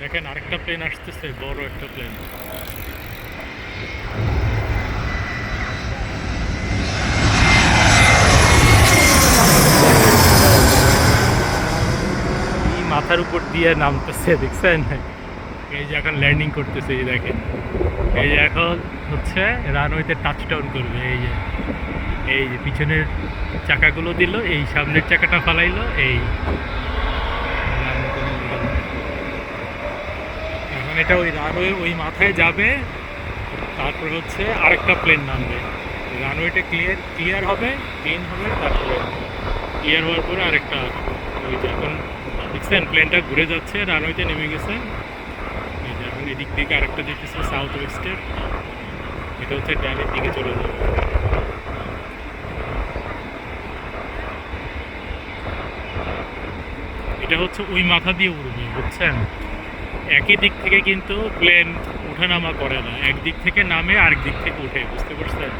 দেখেন আরেকটা প্লেন আসতেছে, বড় একটা প্লেন। এই মাথার উপর দিয়ে নামতেছে, দেখছেন? এই যে এখন ল্যান্ডিং করতেছে, এই দেখেন। এই যে এখন হচ্ছে রানওয়েতে টাচ ডাউন করবে। এই যে পিছনের চাকাগুলো দিল, এই সামনের চাকাটা ফালাইলো, এই রানওয়েতে নেমে গেল। এখন এটা ওই রানওয়ে ওই মাথায় যাবে, তারপর হচ্ছে আরেকটা প্লেন নামবে। রানওয়েটা ক্লিয়ার হবে, ক্লিন হবে, তারপরে ক্লিয়ার হওয়ার পরে আরেকটা আসবে। ওই যে এখন দেখছেন প্লেনটা ঘুরে যাচ্ছে, রানওয়েতে নেমে গেছে। এই যে এখন এদিক দিকে আরেকটা যেতেছে সাউথ ওয়েস্টের, এটা হচ্ছে ডানের দিকে চলে যাবে। এটা হচ্ছে ওই মাথা দিয়ে উড়বে, বুঝছেন? একই দিক থেকে কিন্তু প্লেন ওঠানামা করে না, একদিক থেকে নামে আরেক দিক থেকে উঠে, বুঝতে পারছেন?